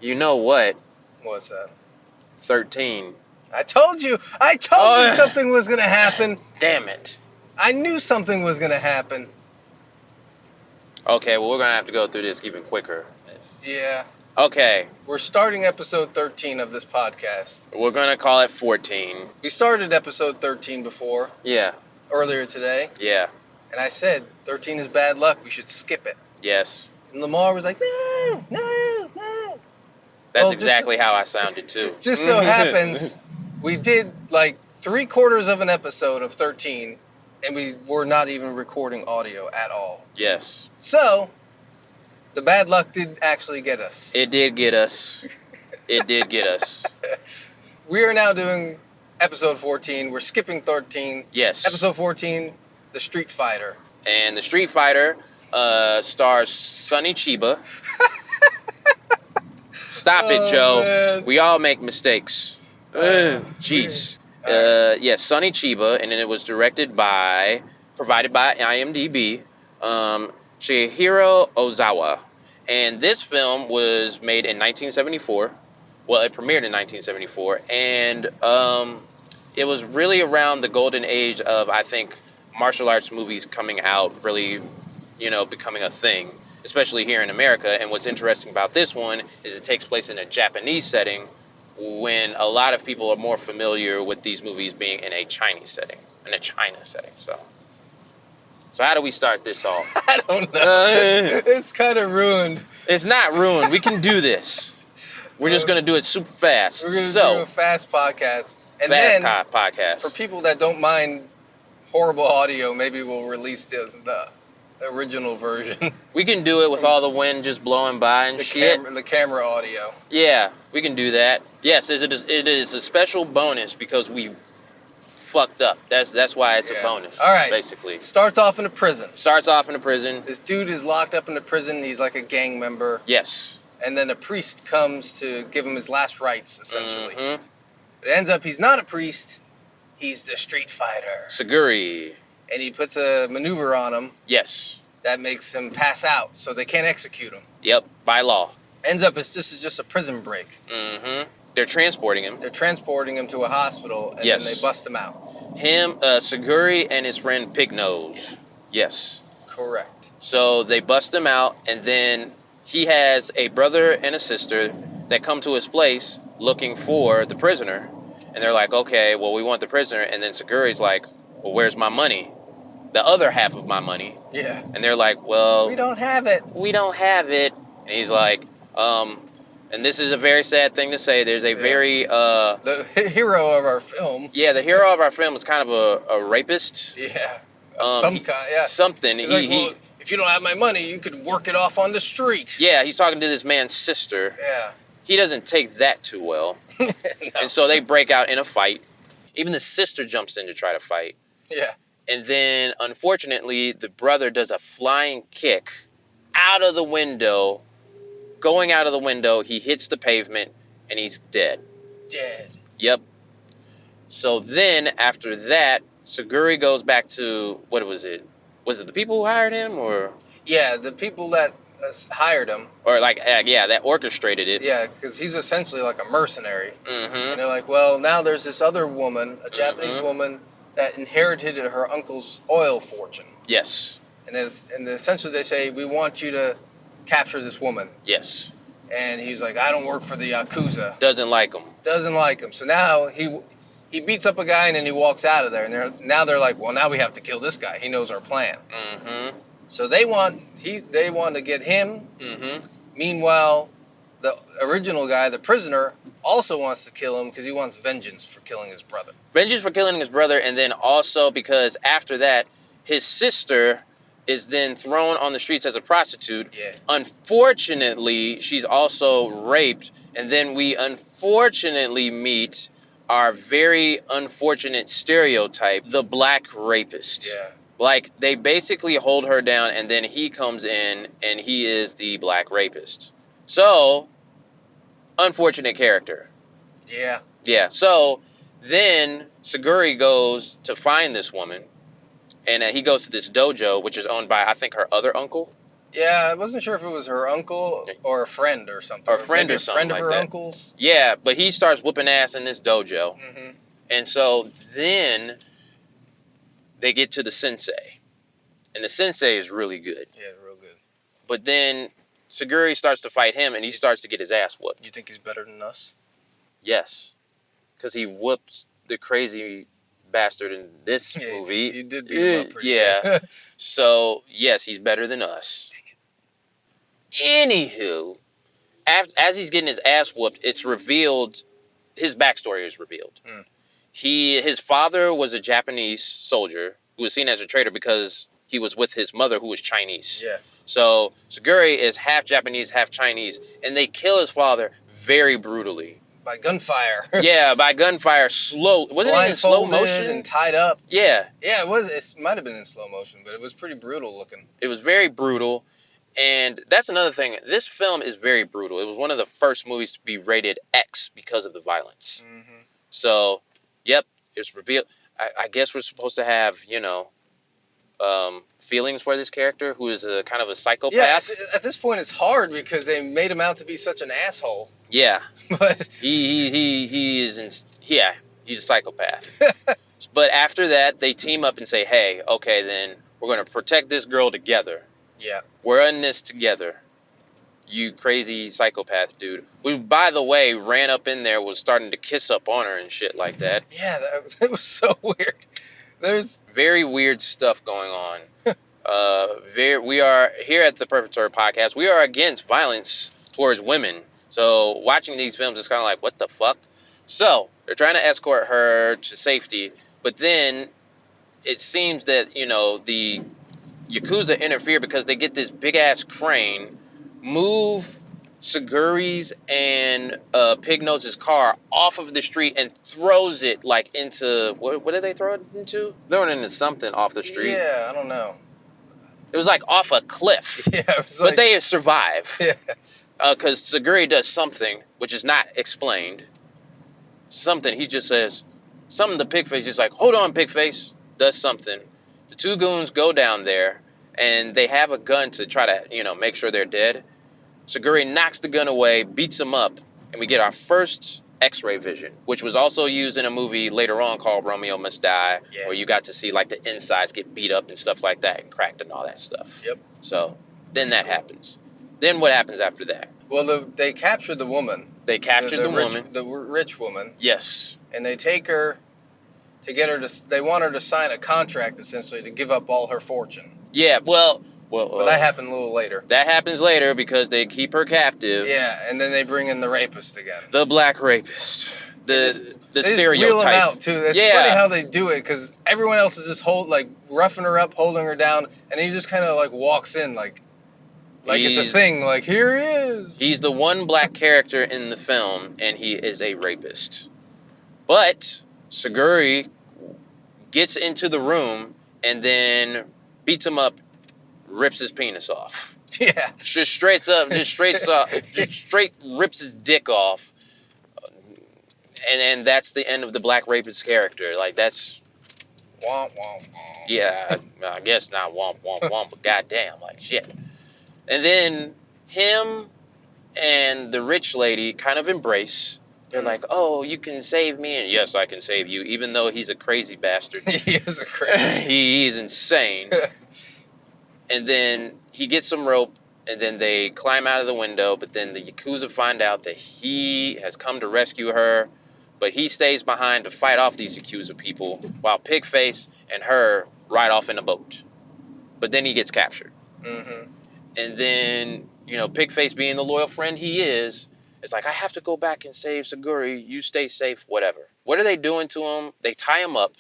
You know what? What's that? 13. I told you something was going to happen. Damn it. I knew something was going to happen. Okay, well, we're going to have to go through this even quicker. Yeah. Okay. We're starting episode 13 of this podcast. We're going to call it 14. We started episode 13 before. Yeah. Earlier today. Yeah. And I said, 13 is bad luck. We should skip it. Yes. And Lamar was like, no. That's exactly how I sounded, too. Just so happens, we did like 3/4 of an episode of 13, and we were not even recording audio at all. Yes. So, the bad luck did actually get us. It did get us. It did get us. We are now doing episode 14. We're skipping 13. Yes. Episode 14, The Street Fighter. And The Street Fighter stars Sonny Chiba. Stop it, Joe. Man. We all make mistakes. Jeez. Yeah, Sonny Chiba, and then it was provided by IMDb, Chihiro Ozawa. And this film was made in 1974. Well, it premiered in 1974, and it was really around the golden age of, I think, martial arts movies coming out, really, becoming a thing, especially here in America. And what's interesting about this one is it takes place in a Japanese setting when a lot of people are more familiar with these movies being in a Chinese setting, So how do we start this off? I don't know. It's kind of ruined. It's not ruined. We can do this. We're just going to do it super fast. We're going to do a fast podcast. And podcast. For people that don't mind horrible audio, maybe we'll release the original version. We can do it with all the wind just blowing by and shit. The camera audio. Yeah, we can do that. Yes, it is a special bonus because we fucked up. That's why it's a bonus. All right. Basically. Starts off in a prison. This dude is locked up in a prison. He's like a gang member. Yes. And then a priest comes to give him his last rites, essentially. Mm-hmm. It ends up he's not a priest. He's the street fighter. Segura. And he puts a maneuver on him. Yes. That makes him pass out, so they can't execute him. Yep, by law. Ends up this is just a prison break. Mm-hmm. They're transporting him. To a hospital, and then they bust him out. Segura and his friend Pignose. Yes. Correct. So they bust him out, and then he has a brother and a sister that come to his place looking for the prisoner. And they're like, okay, well, we want the prisoner. And then Segura's like, well, where's my money? The other half of my money. Yeah. And they're like, well... We don't have it. And he's like, and this is a very sad thing to say. There's a very... the hero of our film. Yeah, the hero of our film is kind of a rapist. Yeah. Some kind, yeah. Something. He's like, well, if you don't have my money, you could work it off on the street. Yeah, he's talking to this man's sister. Yeah. He doesn't take that too well. No. And so they break out in a fight. Even the sister jumps in to try to fight. Yeah. And then, unfortunately, the brother does a flying kick out of the window. Going out of the window, he hits the pavement, and he's dead. Dead. Yep. So then, after that, Segura goes back to, what was it? Was it the people who hired him, or? Yeah, the people that hired him. Or that orchestrated it. Yeah, because he's essentially like a mercenary. Mm-hmm. And they're like, well, now there's this other woman, a Japanese woman, that inherited her uncle's oil fortune. Yes. And essentially they say, we want you to capture this woman. Yes. And he's like, I don't work for the Yakuza. Doesn't like him. So now he beats up a guy and then he walks out of there. And they're like, well, now we have to kill this guy. He knows our plan. Mm-hmm. So they want to get him. Mm-hmm. Meanwhile, the original guy, the prisoner, also wants to kill him because he wants vengeance for killing his brother. And then also because after that, his sister is then thrown on the streets as a prostitute. Yeah. Unfortunately, she's also raped. And then we unfortunately meet our very unfortunate stereotype, the Black Rapist. Yeah. Like, they basically hold her down, and then he comes in, and he is the Black Rapist. So, unfortunate character. Yeah. Yeah, so then Segura goes to find this woman, and he goes to this dojo, which is owned by, I think, her other uncle. Yeah, I wasn't sure if it was her uncle or a friend or something. Or a friend maybe or something friend of like her that. uncle's. Yeah, but he starts whooping ass in this dojo. Mm-hmm. And so then they get to the sensei. And the sensei is really good. Yeah, real good. But then Segura starts to fight him, and he starts to get his ass whooped. You think he's better than us? Yes. Because he whooped the crazy bastard in this movie. He did beat him up pretty good. good. So, yes, he's better than us. Anywho, as he's getting his ass whooped, it's revealed, his backstory is revealed. His father was a Japanese soldier who was seen as a traitor because he was with his mother who was Chinese. Yeah. So Segura is half Japanese, half Chinese, and they kill his father very brutally. By gunfire. Yeah, by gunfire. Slow. Wasn't it in slow motion? And tied up. Yeah. Yeah, it was. It might have been in slow motion, but it was pretty brutal looking. It was very brutal. And that's another thing. This film is very brutal. It was one of the first movies to be rated X because of the violence. Mm-hmm. So, yep, it's revealed. I guess we're supposed to have, feelings for this character who is a kind of a psychopath. Yeah, at this point it's hard because they made him out to be such an asshole. Yeah. But he's a psychopath. But after that, they team up and say, hey, okay, then we're going to protect this girl together. Yeah. We're in this together. You crazy psychopath dude. Who, by the way, ran up in there, was starting to kiss up on her and shit like that. Yeah, that was so weird. There's very weird stuff going on. We are here at the Perpetrator Podcast. We are against violence towards women. So watching these films is kind of like, what the fuck? So they're trying to escort her to safety, but then it seems that the Yakuza interfere because they get this big ass crane, move Seguri's and Pig Nose's car off of the street and throws it like into what did they throw it into? Throwing it into something off the street. Yeah, I don't know. It was like off a cliff. Yeah, it was but they survive. Yeah. Because Segura does something which is not explained. Something he just says something to Pigface. He's like, hold on, Pigface. Does something. The two goons go down there and they have a gun to try to make sure they're dead. Segura knocks the gun away, beats him up, and we get our first X-ray vision, which was also used in a movie later on called Romeo Must Die, where you got to see like the insides get beat up and stuff like that and cracked and all that stuff. Yep. So then that happens. Then what happens after that? Well, they captured the woman. They captured the woman. The rich woman. Yes. And they take her to get her to. They want her to sign a contract essentially to give up all her fortune. Yeah. Well, but that happened a little later. That happens later because they keep her captive. Yeah, and then they bring in the rapist again. The Black Rapist. The stereotype. Just wheel him out too. It's funny how they do it because everyone else is just roughing her up, holding her down, and he just kind of walks in like it's a thing. Like, here he is. He's the one black character in the film, and he is a rapist. But Segura gets into the room and then beats him up, rips his penis off. Yeah. Just straight rips his dick off. And that's the end of the Black Rapist character. Like, that's... Womp, womp, womp. Yeah, I guess not womp, womp, womp, but goddamn, like, shit. And then him and the rich lady kind of embrace. They're like, oh, you can save me. And yes, I can save you, even though he's a crazy bastard. He is a crazy. He's insane. And then he gets some rope, and then they climb out of the window, but then the Yakuza find out that he has come to rescue her, but he stays behind to fight off these Yakuza people, while Pigface and her ride off in a boat. But then he gets captured. Mm-hmm. And then, Pigface being the loyal friend he is like, I have to go back and save Segura. You stay safe, whatever. What are they doing to him? They tie him up,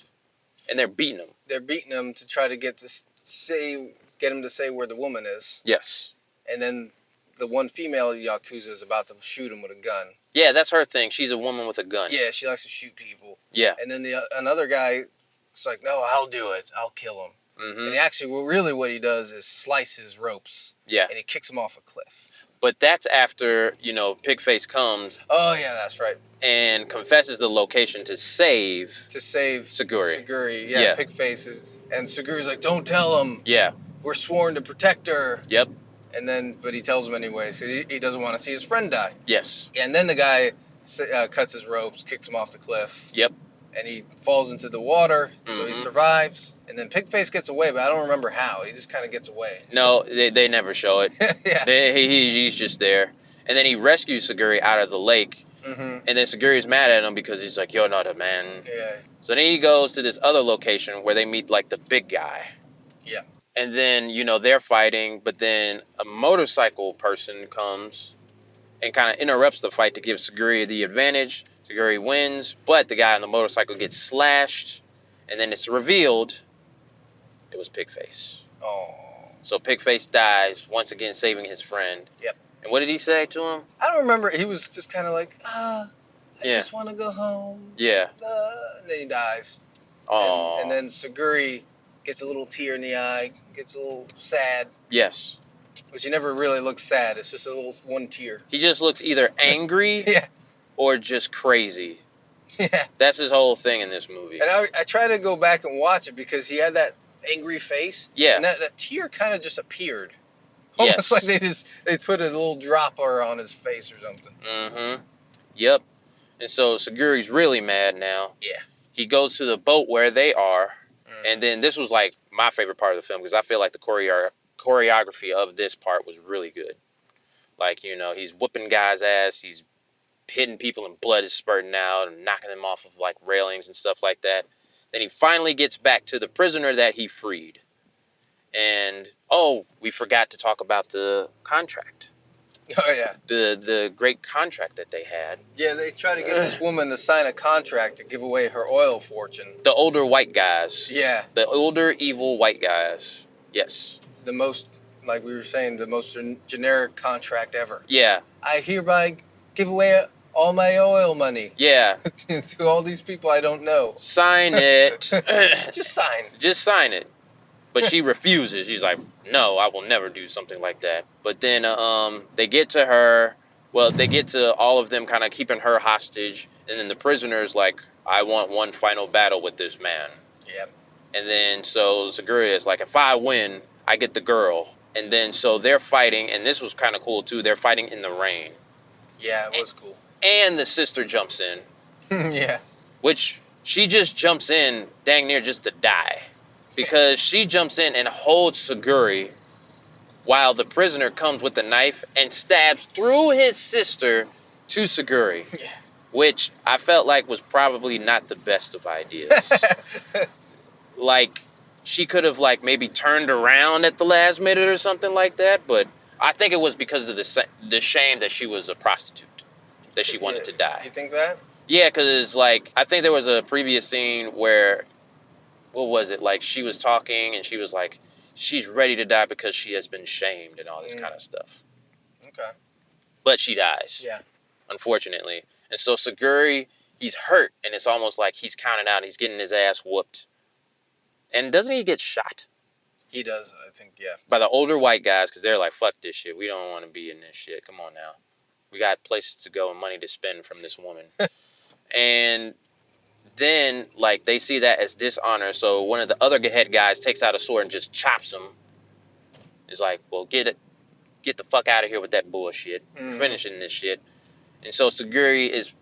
and they're beating him. They're beating him to try to get him to say where the woman is. Yes. And then the one female Yakuza is about to shoot him with a gun. Yeah, that's her thing. She's a woman with a gun. Yeah, she likes to shoot people. Yeah. And then another guy is like, no, I'll do it. I'll kill him. Mm-hmm. And actually, what he does is slice his ropes. Yeah. And he kicks him off a cliff. But that's after, Pigface comes. Oh, yeah, that's right. And confesses the location to save Segura. Yeah. Pigface and Segura's like, don't tell him. Yeah. We're sworn to protect her. Yep. But he tells him anyway, so he doesn't want to see his friend die. Yes. And then the guy cuts his ropes, kicks him off the cliff. Yep. And he falls into the water, so he survives. And then Pigface gets away, but I don't remember how. He just kind of gets away. No, they never show it. Yeah. He's just there. And then he rescues Segura out of the lake. And then Segura's mad at him because he's like, "You're not a man." Yeah. So then he goes to this other location where they meet like the big guy. Yeah. And then, they're fighting, but then a motorcycle person comes and kind of interrupts the fight to give Segura the advantage. Segura wins, but the guy on the motorcycle gets slashed, and then it's revealed it was Pigface. Oh. So Pigface dies, once again saving his friend. Yep. And what did he say to him? I don't remember. He was just kind of like, I just want to go home. Yeah. And then he dies. Oh. And then Segura gets a little tear in the eye, gets a little sad. Yes. But he never really looks sad. It's just a little one tear. He just looks either angry Yeah. or just crazy. Yeah. That's his whole thing in this movie. And I try to go back and watch it because he had that angry face. Yeah. And that tear kind of just appeared. Almost like they put a little dropper on his face or something. Mm-hmm. Yep. And so Segura's really mad now. Yeah. He goes to the boat where they are. And then this was like my favorite part of the film because I feel like the choreography of this part was really good. Like, he's whooping guys' ass. He's hitting people and blood is spurting out and knocking them off of like railings and stuff like that. Then he finally gets back to the prisoner that he freed. And, we forgot to talk about the contract. Oh, yeah. The great contract that they had. Yeah, they try to get this woman to sign a contract to give away her oil fortune. The older white guys. Yeah. The older evil white guys. Yes. The most, like we were saying, the most generic contract ever. Yeah. I hereby give away all my oil money. Yeah. To all these people I don't know. Sign it. Just sign. Just sign it. But she refuses. She's like, no, I will never do something like that. But then they get to her. Well, they get to all of them kind of keeping her hostage. And then the prisoner's like, I want one final battle with this man. Yep. And then so Segura is like, if I win, I get the girl. And then so they're fighting. And this was kind of cool, too. They're fighting in the rain. Yeah, it was cool. And the sister jumps in. Yeah. Which she just jumps in dang near just to die. Because she jumps in and holds Segura while the prisoner comes with a knife and stabs through his sister to Segura. Yeah. Which I felt like was probably not the best of ideas. Like, she could have, like, maybe turned around at the last minute or something like that. But I think it was because of the shame that she was a prostitute. That she wanted to die. You think that? Yeah, because, like, I think there was a previous scene where... What was it? Like, she was talking and she was like, she's ready to die because she has been shamed and all this kind of stuff. Okay. But she dies. Yeah. Unfortunately. And so Segura, he's hurt and it's almost like he's counted out. He's getting his ass whooped. And doesn't he get shot? He does, I think, yeah. By the older white guys because they're like, fuck this shit. We don't want to be in this shit. Come on now. We got places to go and money to spend from this woman. And... Then, like, they see that as dishonor, so one of the other head guys takes out a sword and just chops him. He's like, well, get the fuck out of here with that bullshit. We're finishing this shit. And so Segura is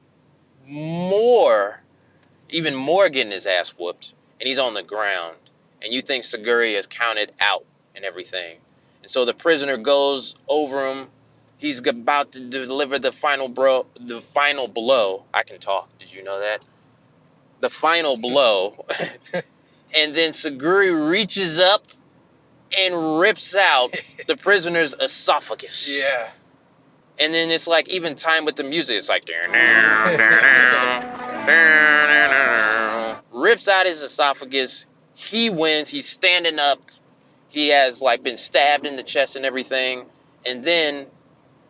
even more getting his ass whooped, and he's on the ground. And you think Segura is counted out and everything. And so the prisoner goes over him. He's about to deliver the final blow. I can talk. Did you know that? The final blow. And then Segura reaches up and rips out the prisoner's esophagus. Yeah. And then it's like even time with the music. It's like rips out his esophagus. He wins. He's standing up. He has like been stabbed in the chest and everything. And then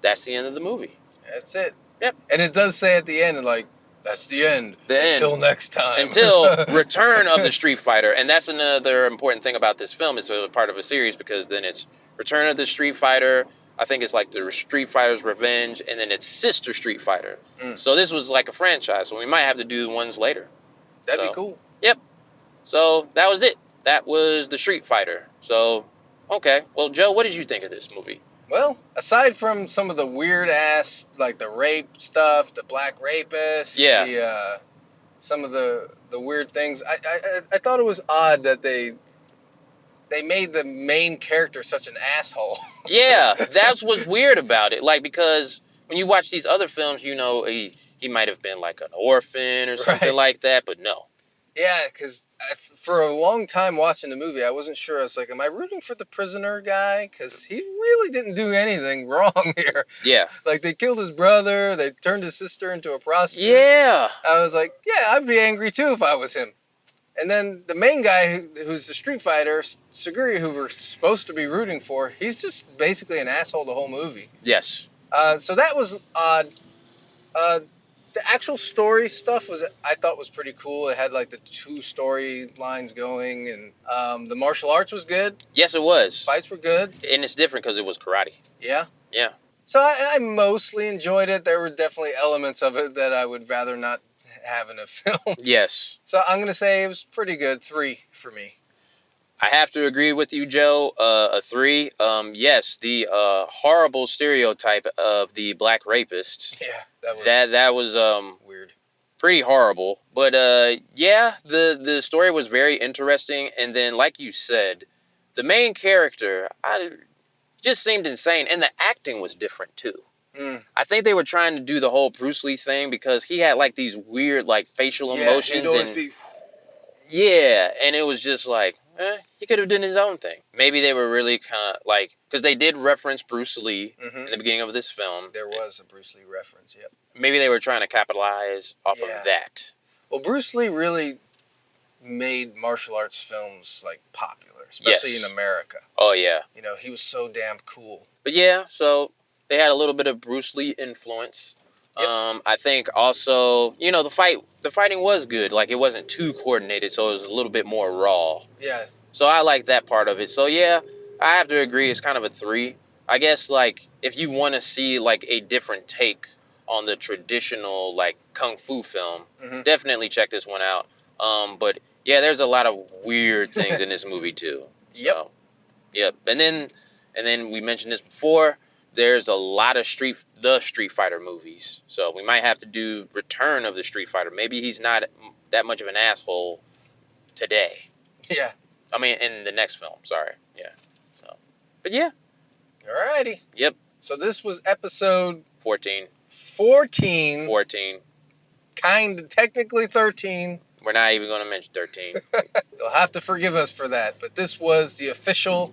that's the end of the movie. That's it. Yep. And it does say at the end, like, that's the end. Until next time. Until Return of the Street Fighter. And that's another important thing about this film. It's a part of a series because then it's Return of the Street Fighter. I think it's like the Street Fighter's Revenge. And then it's Sister Street Fighter. So this was like a franchise. So we might have to do ones later. That'd be cool. Yep. So that was it. That was the Street Fighter. So, okay. Well, Joe, what did you think of this movie? Well, aside from some of the weird ass, like the rape stuff, the Black Rapist, Yeah. some of the weird things, I thought it was odd that they made the main character such an asshole. Yeah, that's what's weird about it. Like, because when you watch these other films, you know, he might have been like an orphan or something Right. like that, but no. Yeah, because for a long time watching the movie, I wasn't sure. I was like, am I rooting for the prisoner guy? Because he really didn't do anything wrong here. Yeah. Like, they killed his brother, they turned his sister into a prostitute. Yeah. I was like, yeah, I'd be angry too if I was him. And then the main guy, who's the street fighter, Segura, who we're supposed to be rooting for, he's just basically an asshole the whole movie. Yes. So that was odd. The actual story stuff I thought was pretty cool. It had like the 2 storylines going, and the martial arts was good. Yes, it was. Fights were good. And it's different because it was karate. Yeah. Yeah. So I mostly enjoyed it. There were definitely elements of it that I would rather not have in a film. Yes. So I'm going to say it was pretty good. 3 for me. I have to agree with you, Joe. A 3. Yes, the horrible stereotype of the Black Rapist. Yeah, that was weird. Pretty horrible. But yeah, the story was very interesting. And then, like you said, the main character, just seemed insane, and the acting was different too. I think they were trying to do the whole Bruce Lee thing because he had like these weird like facial emotions, he'd always be... yeah, and it was just like, he could have done his own thing. Maybe they were really kind of like, because they did reference Bruce Lee in the beginning of this film. There was a Bruce Lee reference, yep. Maybe they were trying to capitalize off of that. Well, Bruce Lee really made martial arts films like popular, especially in America. Oh yeah. You know, he was so damn cool. But yeah, so they had a little bit of Bruce Lee influence. Yep. I think also, you know, the fighting was good. Like, it wasn't too coordinated, so it was a little bit more raw. Yeah. So I like that part of it. So yeah, I have to agree. It's kind of a 3. I guess, like, if you want to see like a different take on the traditional like kung fu film, definitely check this one out. But yeah, there's a lot of weird things in this movie too. So, yep. And then we mentioned this before. There's a lot of Street Fighter movies. So we might have to do Return of the Street Fighter. Maybe he's not that much of an asshole today. Yeah. I mean, in the next film. Sorry. Yeah. So, but yeah. Alrighty. Yep. So this was episode 14. 14. Kind of technically 13. We're not even going to mention 13. You'll have to forgive us for that. But this was the official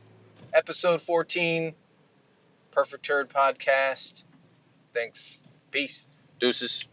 episode 14 Perfect Turd Podcast. Thanks. Peace. Deuces.